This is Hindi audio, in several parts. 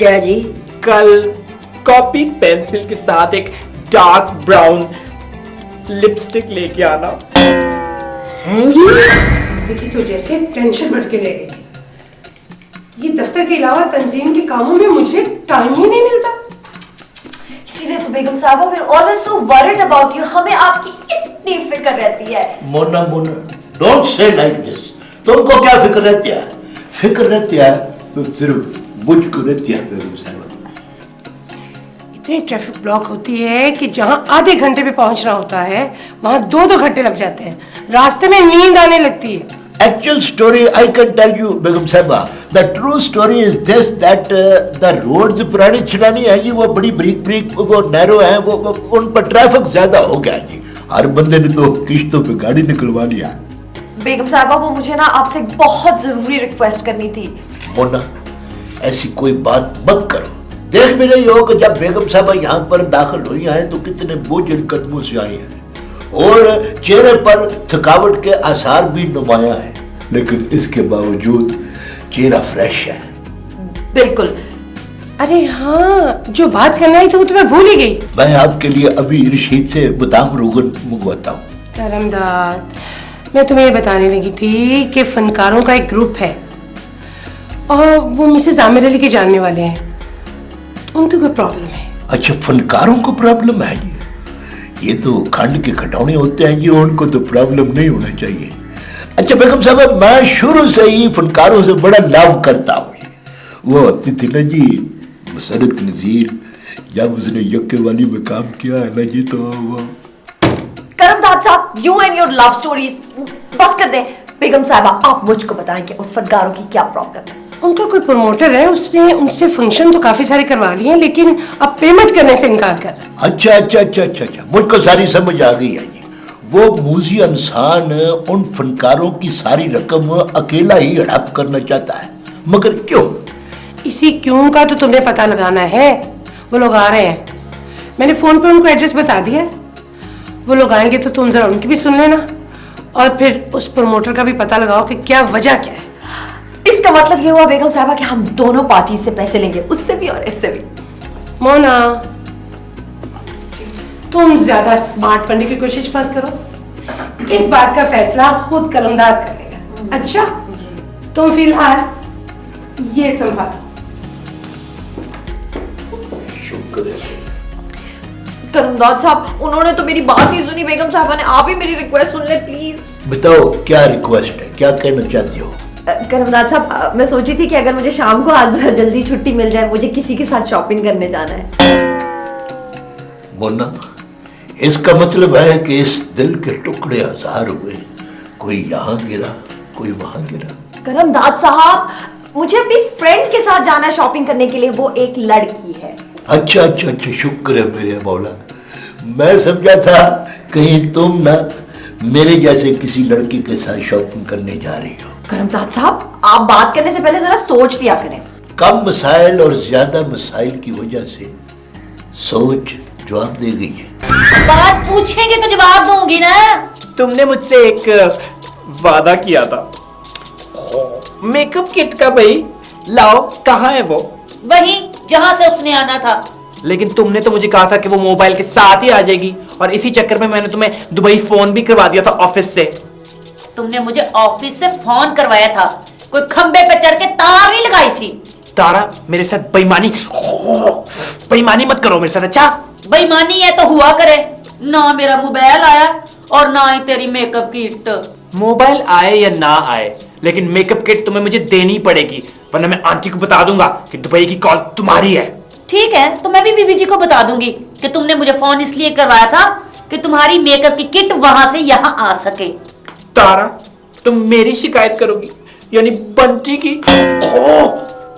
क्या जी? कल कॉपी पेंसिल के साथ एक डार्क ब्राउन लिपस्टिक लेके आना। हैं जी? जिंदगी तो जैसे टेंशन बढ़ के रह गई। ये दफ्तर के अलावा तंजीम के कामों में मुझे टाइम ही नहीं मिलता। इसीलिए तो बेगम साहबा we're always so worried about you। हमें आपकी इतनी फिक्र रहती है। Mona Mona, don't say like this. तुमको क्या फिक्र रहती है? फिक्र रहती है तो सिर्फ मुझको रहती है बेगम साहबा। इतनी ट्रैफिक ब्लॉक होती है कि जहां आधे घंटे में पहुंचना होता है वहां 2-2 घंटे लग जाते हैं। रास्ते में नींद आने लगती है। Actual story I can tell you, बेगम साहबा. The true story is this that the roads पुरानी चलानी है जी, वो बड़ी ब्रीक वो नैरो है, वो उन पर ट्रैफिक ज्यादा हो गया जी। हर बंदे ने तो किश्तों पे गाड़ी निकलवा लिया। बेगम साहबा वो मुझे ना आपसे बहुत जरूरी रिक्वेस्ट करनी थी। मोना, ऐसी कोई बात मत करो। देख भी रही हो कि जब बेगम साहबा यहाँ पर दाखिल हुई हैं तो कितने बोझिल कदमों से आई हैं और चेहरे पर थकावट के आसार भी नुमाया है, लेकिन इसके बावजूद चेहरा फ्रेश है। बिल्कुल। अरे हाँ, जो बात करना ही तो मैं भूल ही गई। मैं आपके लिए अभी रशीद से बादाम रोगन मंगवाता हूँ। करमदाद, मैं तुम्हें ये बताने लगी थी कि फनकारों का एक ग्रुप है और वो मिसेस आमिर अली के जानने वाले हैं। तो उनको कोई प्रॉब्लम है। अच्छा, फनकारों को प्रॉब्लम है जी? ये तो खंड के खिलौने होते हैं जी, उनको तो प्रॉब्लम नहीं होना चाहिए। अच्छा बेगम साहब, मैं शुरू से ही फनकारों से बड़ा लव करता हूँ। वो होती थी ना जी मसरत नजीर, जब उसने यक्के वाली में काम किया है ना जी, तो वो करमदाद साहब, you and your love stories बस कर दे। बेगम साहबा आप मुझको बताएं कि उन फनकारों की क्या प्रॉब्लम है। उनका कोई प्रमोटर है, उसने उनसे फंक्शन तो काफी सारे करवा लिए हैं, लेकिन अब पेमेंट करने से इनकार कर रहा है। अच्छा, मुझको सारी समझ आ गई है जी। वो मूजी इंसान उन फनकारों की सारी रकम अकेला ही हड़प करना चाहता है, मगर क्यों? इसी क्यों का तो तुम्हें पता लगाना है। वो लोग आ रहे हैं, मैंने फोन पे उनको एड्रेस बता दिया। वो लोग आएंगे तो तुम जरा उनकी भी सुन लेना और फिर उस प्रमोटर का भी पता लगाओ कि क्या वजह क्या है। इसका मतलब ये हुआ बेगम साहबा कि हम दोनों पार्टी से पैसे लेंगे, उससे भी और इससे भी। मोना, तुम ज्यादा स्मार्ट बनने की कोशिश मत करो। इस बात का फैसला खुद कलमदाद करेगा। अच्छा, तुम फिलहाल ये संभालो। शुक्र है। करमदाद साहब, उन्होंने तो मेरी बात नहीं सुनी। बेगम साहबा ने, आप ही मेरी रिक्वेस्ट सुन ले प्लीज। बताओ क्या रिक्वेस्ट है, क्या कहना चाहती हो? करमदाद साहब, मैं सोची थी कि अगर मुझे शाम को आज जल्दी छुट्टी मिल जाए, मुझे किसी के साथ शॉपिंग करने जाना है। मोना, इसका मतलब है कि इस दिल के टुकड़े हजार हुए, कोई यहाँ गिरा कोई वहां गिरा। करमदाद साहब, मुझे अपनी फ्रेंड के साथ जाना है शॉपिंग करने के लिए, वो एक लड़की है। अच्छा, शुक्र है मेरे मौला। मैं समझा था कहीं तुम ना मेरे जैसे किसी लड़की के साथ शॉपिंग करने जा रही हो। करमदाद साहब, आप बात करने से पहले जरा सोच लिया करें। कम मसाइल और ज्यादा मसाइल की वजह से सोच जवाब दे गई है। बात पूछेंगे तो जवाब दूंगी ना। तुमने मुझसे एक वादा किया था मेकअप किट का, भाई लाओ, कहाँ है वो? वही जहां से उसने आना था। लेकिन तुमने तो मुझे कहा था कि वो मोबाइल के साथ ही आ जाएगी, और इसी चक्कर में मैंने तुम्हें दुबई फोन भी करवा दिया था ऑफिस से। तुमने मुझे ऑफिस से फोन करवाया था, कोई खंबे पे चढ़ के तार नहीं लगाई थी। तारा, मेरे साथ बेईमानी मत करो मेरे साथ। अच्छा, बेईमानी है तो हुआ करे ना। मेरा मोबाइल आया और ना ही तेरी मेकअप किट। मोबाइल आए या ना आए, लेकिन मेकअप किट तुम्हें मुझे देनी पड़ेगी, वरना मैं आंटी को बता दूंगा कि दुबई की कॉल तुम्हारी है। ठीक है, तो मैं भी बीबी जी को बता दूंगी कि तुमने मुझे फोन इसलिए करवाया था कि तुम्हारी मेकअप की किट वहां से यहाँ आ सके। तारा, तुम मेरी शिकायत करोगी, यानी बंटी की?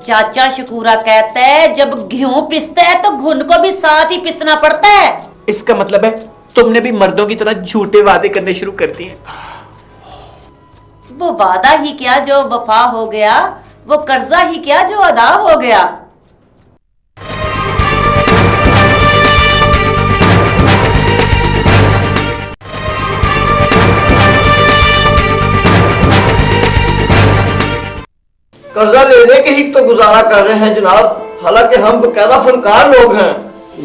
चाचा शकूरा कहता है जब गेहूं पिसता है तो घुन को भी साथ ही पिसना पड़ता है। इसका मतलब है तुमने भी मर्दों की तरह झूठे वादे करने शुरू कर दिए। वो वादा ही क्या जो वफा हो गया, वो कर्जा ही क्या जो अदा हो गया। कर्जा लेने के ही तो गुजारा कर रहे हैं जनाब। हालांकि हम बकायदा फनकार लोग हैं।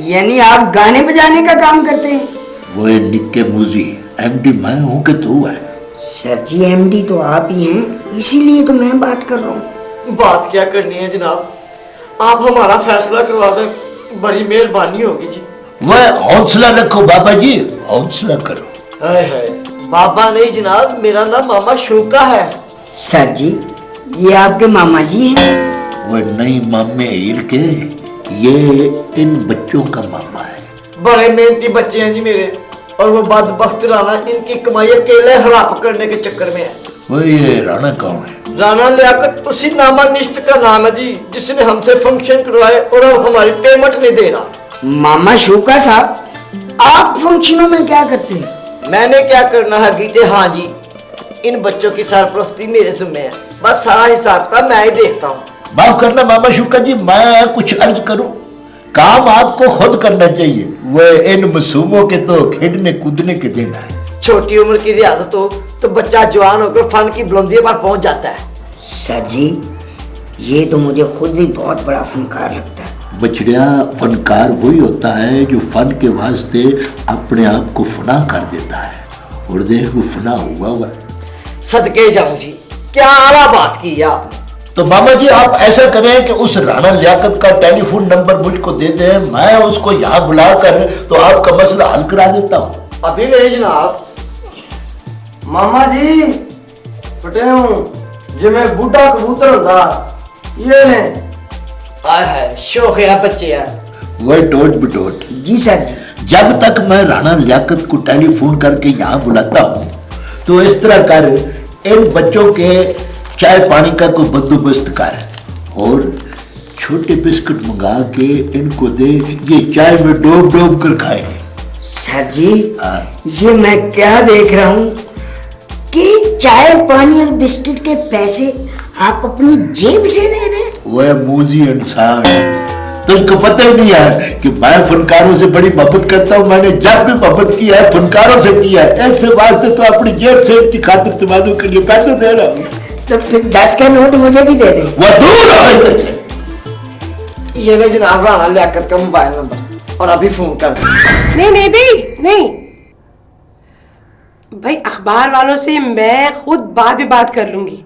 यानी आप गाने बजाने का काम करते हैं? वो है निक्के मूजी, एमडी मैं हूँ कि तू है? सर जी एमडी तो आप ही हैं, इसीलिए तो मैं बात कर रहा हूँ। बात क्या करनी है जनाब, आप हमारा फैसला करवा दें, बड़ी मेहरबानी होगी जी। वह हौसला रखो बाबा जी, हौसला करो। हाय हाय, बाबा नहीं जनाब, मेरा नाम मामा शोका है। सर जी ये आपके मामा जी हैं? वह नहीं मामे हीर के, ये इन बच्चों का मामा है। बड़े मेहनती बच्चे हैं जी मेरे, और वो बदबख्त राणा इनकी कमाई अकेले हड़प करने के चक्कर में है। वो ये राणा कौन है? राणा लियाकत उसी नामानिश्त का नाम है जी, जिसने हमसे फंक्शन करवाए और अब हमारी पेमेंट नहीं दे रहा। मामा शोका साहब, आप फंक्शनों में क्या करते हैं? मैंने क्या करना है गीते, हाँ जी, इन बच्चों की सरपरस्ती मेरे जिम्मे है, बस सारा हिसाब का मैं ही देखता हूँ। माफ करना मामा शुक्ला जी, मैं कुछ अर्ज करूं? काम आपको खुद करना चाहिए, वह इन मासूमों के तो खेलने कूदने के दिन है। छोटी उम्र की रियाजत हो तो बच्चा जवान होकर फन की बुलंदियों पर पहुंच जाता है। सर जी ये तो मुझे खुद भी बहुत बड़ा फनकार लगता है। बछड़िया, फनकार वही होता है जो फन के वास्ते अपने आप को फना कर देता है, और देख वो फना हुआ है। सदके जाऊं जी, क्या आला बात की है आपने। तो मामा जी आप ऐसा करें कि उस राणा लियाकत का टेलीफोन नंबर मुझको दे दें, मैं उसको यहाँ बुलाकर तो आपका मसला हल करा देता हूँ। अभी नहीं जनाब। मामा जी फटे हूँ जिमें बूढ़ा कबूतर होता, ये लें। आय है शौक है बच्चे हैं। वह टोट बटोट। जी सर जी। जब तक मैं राणा लियाकत को टेलीफोन करके यहाँ बुलाता हूँ तो इस तरह कर, इन बच्चों के चाय पानी का कोई बंदोबस्त कर, और छोटे बिस्कुट मंगा के इनको दे, ये चाय में डोब डोब कर खाएंगे। सर जी ये मैं क्या देख रहा हूँ कि चाय पानी और बिस्किट के पैसे आप अपनी जेब से दे रहे हैं? वह मूजी इंसान, तुमको पता ही नहीं है कि मैं फनकारों से बड़ी मोहब्बत करता हूँ। मैंने जब भी मोहब्बत की है फनकारों से किया है, ऐसे वास्ते तो अपनी जेब से इनकी खातिर तुम्हारों के लिए पैसे दे रहा हूँ। तो फिर 10 का नोट मुझे भी दे दे। वह दूर रहो इधर से। ये ले जनाब राणा लियाकत का मोबाइल नंबर, और अभी फोन कर दो। नहीं नहीं भाई नहीं भाई, अखबार वालों से मैं खुद बाद में बात कर लूंगी।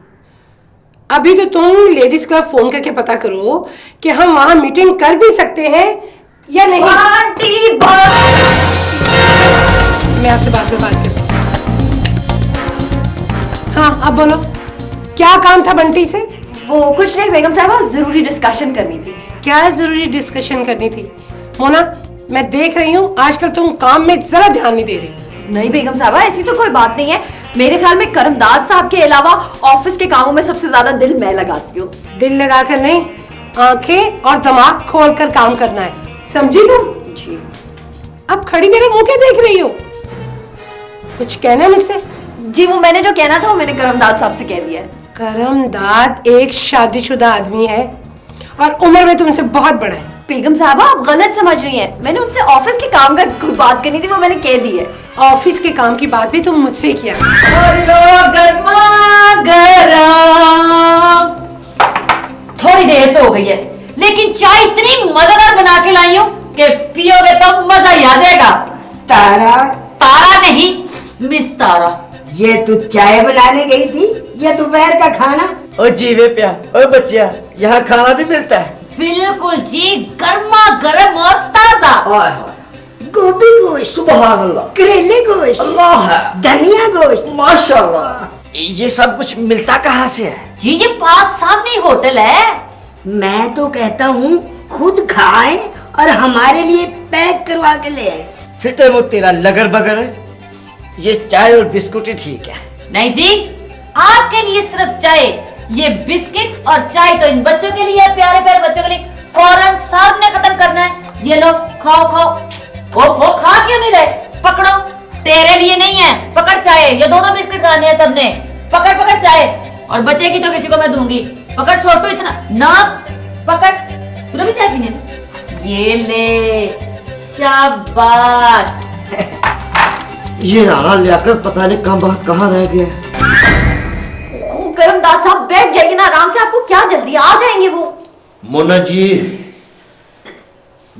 अभी तो तुम लेडीज क्लब फोन करके पता करो कि हम वहां मीटिंग कर भी सकते हैं या नहीं। मैं आपसे बाद में बात करती हूँ। हाँ अब बोलो, क्या काम था बंटी से? वो कुछ नहीं बेगम साहबा, जरूरी डिस्कशन करनी थी। क्या जरूरी डिस्कशन करनी थी? मोना मैं देख रही हूँ आजकल तुम काम में जरा ध्यान नहीं दे रही। नहीं बेगम साहबा, ऐसी तो कोई बात नहीं है। मेरे ख्याल में करमदाद साहब के अलावा ऑफिस के कामों में सबसे ज्यादा दिल मैं लगाती हूँ। दिल लगाकर नहीं, आंखें और दिमाग खोलकर काम करना है, समझी तुम? जी। अब खड़ी मेरे मुंह क्या देख रही हो? कुछ कहना है मुझसे? जी वो मैंने जो कहना था वो मैंने करमदाद साहब से कह दिया है। करमदाद एक शादीशुदा आदमी है और उम्र में तुमसे बहुत बड़ा है। बेगम साहबा आप गलत समझ रही हैं, मैंने उनसे ऑफिस के काम का कुछ बात करनी थी, वो मैंने कह दी है। ऑफिस के काम की बात भी तुम मुझसे ही किया। थोड़ी देर तो हो गई है, लेकिन चाय इतनी मजेदार बना के लाई हूँ कि पियोगे तो मजा ही आ जाएगा। तारा, तारा नहीं, मिस तारा। ये तू चाय बनाने गई थी या दोपहर का खाना? ओ जीवे प्या, ओ बच्चिया, यहाँ खाना भी मिलता है? बिल्कुल जी, गर्मा गर्म और ताजा। हाय हाय, गोभी गोश्त, सुभान अल्लाह, करेले गोश्त, अल्लाह है, धनिया गोश्त, माशाल्लाह। ये सब कुछ मिलता कहाँ से है? जी ये पास सामने ही होटल है। मैं तो कहता हूँ खुद खाएं और हमारे लिए पैक करवा के ले आए। फिर वो तेरा लगन बगर है, ये चाय और बिस्कुट ही ठीक है। नहीं जी, आपके लिए सिर्फ चाय, ये बिस्किट और चाय तो इन बच्चों के लिए है, प्यारे प्यारे बच्चों के लिए। फौरन सामने खत्म करना है। ये लो खाओ खाओ। वो खा क्यों नहीं रहे? पकड़ो, तेरे लिए नहीं है, पकड़ चाय। ये दो बिस्किट खाने हैं सबने, पकड़ पकड़ चाय। और बचेगी तो किसी को मैं दूंगी। पकड़ छोटू, इतना ना पकड़। तुमने भी चाय पीनी है? ये ले, शाबाश। ये राणा लियाकत पता नहीं कहाँ रह गया। करमदाद साहब बैठ जाइए ना आराम से, आपको क्या जल्दी, आ जाएंगे वो। मोना जी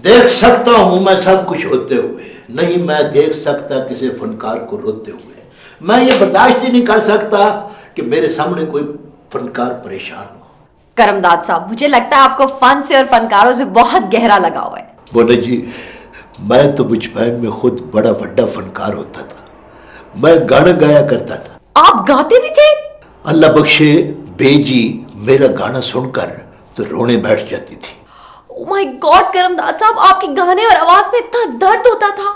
देख सकता हूं मैं सब कुछ होते हुए, नहीं मैं देख सकता किसी फनकार को रोते हुए। मैं ये बर्दाश्त ही नहीं कर सकता कि मेरे सामने कोई फनकार परेशान हो। करमदाद साहब, मुझे लगता है आपको फन से और फनकारों से बहुत गहरा लगाव है। बोले जी, मैं तो बचपन में खुद बड़ा बड़ा फनकार होता था। मैं गाना गाया करता था। आप गाते भी थे? अल्लाह बख्शे बेजी मेरा गाना सुनकर तो रोने बैठ जाती थी। ओह माय गॉड करमदाद साहब, आपके गाने और आवाज में इतना दर्द होता था।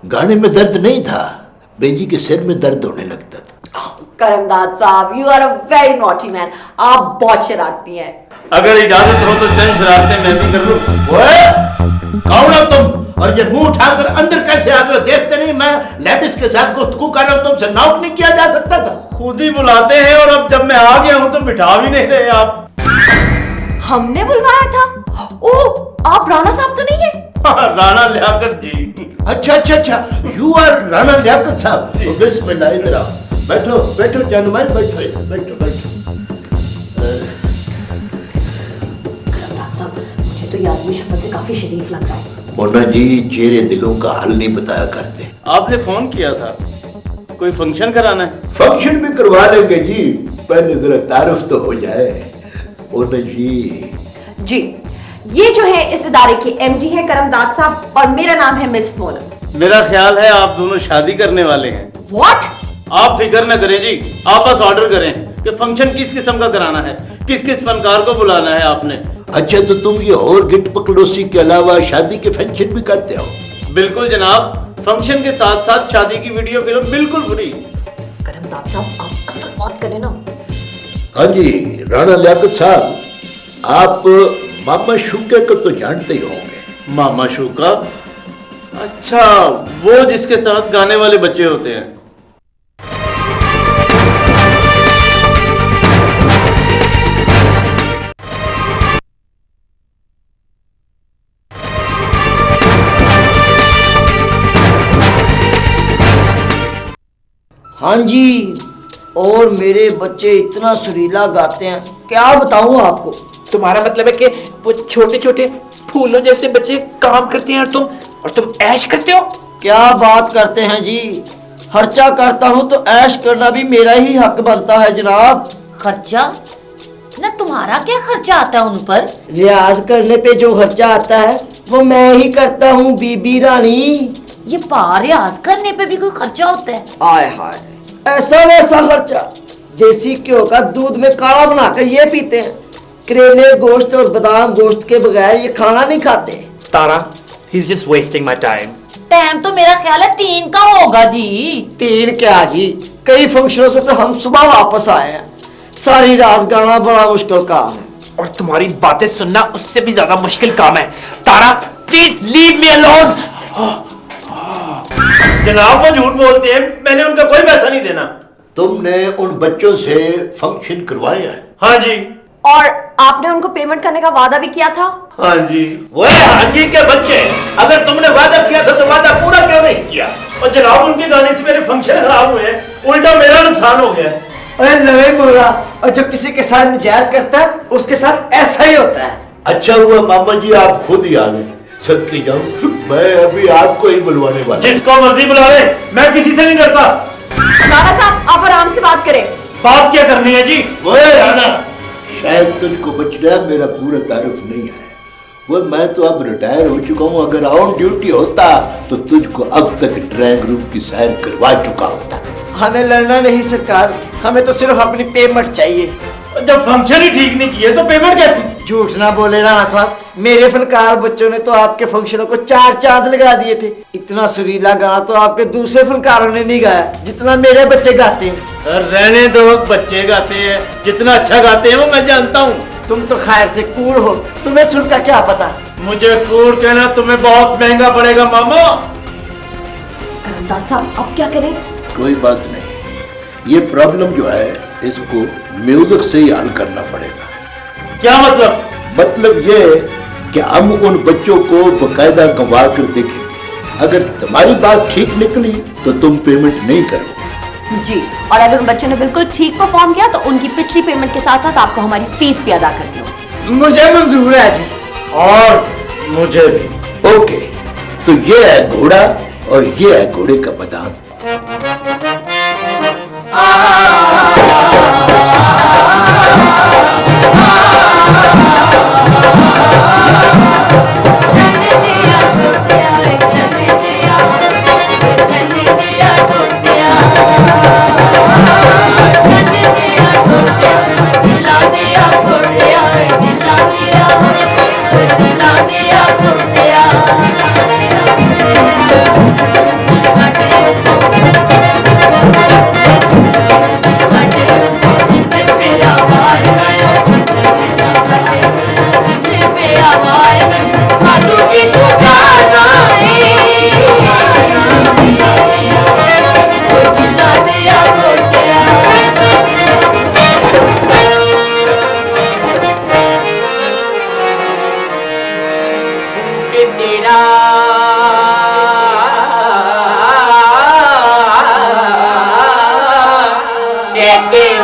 गाने में दर्द नहीं था, बेजी के सिर में दर्द होने लगता था। करमदाद साहब, you are a very naughty man. आप बहुत शरारती हैं। अगर इजाजत हो तो चंद शरारतें मैं भी कर लूं। कौन हो तुम और ये मुंह उठाकर अंदर कैसे आ गए? देखते नहीं मैं लेडीज के साथ गुफ्तगू कर रहा हूं, तुमसे नॉक नहीं किया जा सकता था? खुद ही बुलाते हैं और अब जब मैं आ गया हूं तो बिठा भी नहीं रहे आप। हमने बुलवाया था? ओह, आप राणा साहब तो नहीं है? राणा लियाकत जी। अच्छा, यू आर राणा लियाकत साहब। तो बिस्मिल्लाह, इधर आओ, बैठो बैठो जानमाई, बैठो इधर, बैठो बैठो। करमदाद साहब, मुझे तो ये आदमी शक्ल से काफी शरीफ लग रहा है। मोना जी, चेहरे दिलों का हाल नहीं बताया करते। आपने फोन किया था, कोई फंक्शन कराना है? फंक्शन भी करवा लेंगे जी, पहले जरा तारुफ तो हो जाए। मोना जी, ये जो है इस इदारे के एमडी है करमदाद साहब और मेरा नाम है मिस मोना। मेरा ख्याल है आप दोनों शादी करने वाले हैं। व्हाट? आप फिक्र न करें जी, आप बस ऑर्डर करें कि फंक्शन किस किस्म का कराना है, किस किस फनकार को बुलाना है आपने। अच्छा, तो तुम ये और गिट पकड़ोसी के अलावा शादी के फंक्शन भी करते हो? बिल्कुल जनाब, फंक्शन के साथ साथ शादी की वीडियो फिल्म बिल्कुल फ्री। करमदाद साहब, आप असल बात करें ना। हाँ जी राणा लियाकत साहब, आप मामा शुक्र को तो जानते ही होंगे। मामा शूका? अच्छा, वो जिसके साथ गाने वाले बच्चे होते हैं। हाँ जी, और मेरे बच्चे इतना सुरीला गाते हैं, क्या बताऊं आपको। तुम्हारा मतलब है कि वो छोटे छोटे फूलों जैसे बच्चे काम करते हैं और तुम ऐश करते हो? क्या बात करते हैं जी, खर्चा करता हूं तो ऐश करना भी मेरा ही हक बनता है जनाब। खर्चा ना, तुम्हारा क्या खर्चा आता है उन पर? रियाज करने पे जो खर्चा आता है वो मैं ही करता हूँ बीबी रानी। ये रियाज करने पे भी कोई खर्चा होता है? आय हाय, ऐसा वैसा खर्चा। देसी घ्यो का दूध में काढ़ा बनाकर ये पीते हैं। करेले गोश्त और बादाम गोश्त के बगैर ये खाना नहीं खाते। तारा, he's just wasting my time. Time तो मेरा ख्याल है 3 का होगा जी। 3 क्या जी, कई फंक्शनों से तो हम सुबह वापस आए हैं। सारी रात गाना बड़ा मुश्किल काम है। और तुम्हारी बातें सुनना उससे भी ज्यादा मुश्किल काम है। तारा, प्लीज लीव मी अलोन। जनाब वो झूठ बोलते हैं, मैंने उनका कोई पैसा नहीं देना। तुमने उन बच्चों से फंक्शन करवाया है? हाँ जी। और आपने उनको पेमेंट करने का वादा भी किया था? हाँ जी। वो हाँ जी के बच्चे, अगर तुमने वादा किया था तो वादा पूरा क्यों नहीं किया? और जनाब उनके गाने से मेरे फंक्शन खराब हुए हैं, उल्टा मेरा नुकसान हो गया। अरे नहीं बोला, और जो किसी के साथ नजायज करता है उसके साथ ऐसा ही होता है। अच्छा हुआ मामा जी आप खुद ही आ गए, सदके जाऊं, मैं अभी आपको ही बुलवाने वाला। जिसको मर्जी बुला ले, मैं किसी से नहीं डरता। राणा साहब, आप आराम से बात करें। बात क्या करनी है जी? वो राणा, शायद तुझको बचना मेरा पूरा तारुफ नहीं है। वो मैं तो अब रिटायर हो चुका हूँ, अगर ऑन ड्यूटी होता तो तुझको अब तक ड्राइंग रूम की सैर करवा चुका होता। हमें लड़ना नहीं सरकार, हमें तो सिर्फ अपनी पेमेंट चाहिए। जब फंक्शन ही ठीक नहीं किए तो पेमेंट कैसी? झूठ ना बोले राणा साहब, मेरे फनकार बच्चों ने तो आपके फंक्शनों को 4 चांद लगा दिए थे। इतना सुरीला गाना तो आपके दूसरे फनकारों ने नहीं गाया जितना मेरे बच्चे गाते हैं। रहने दो, बच्चे गाते हैं, जितना अच्छा गाते हैं वो मैं जानता हूँ। तुम तो खैर से कूड़ हो, तुम्हें सुर का क्या पता। मुझे कूड़ कहना तुम्हें बहुत महंगा पड़ेगा मामा। करमदाद साहब, अब क्या करें? कोई बात नहीं, ये प्रॉब्लम जो है इसको म्यूजिक से ही हल करना पड़ेगा। क्या मतलब? मतलब ये कि हम उन बच्चों को बकायदा गंवा कर देखेंगे। अगर तुम्हारी बात ठीक निकली तो तुम पेमेंट नहीं करो जी, और अगर उन बच्चों ने बिल्कुल ठीक परफॉर्म किया तो उनकी पिछली पेमेंट के साथ साथ आपको हमारी फीस भी अदा करनी होगी। मुझे मंजूर है जी। और मुझे भी। ओके, तो ये है घोड़ा और ये है घोड़े का मैदान। तेरा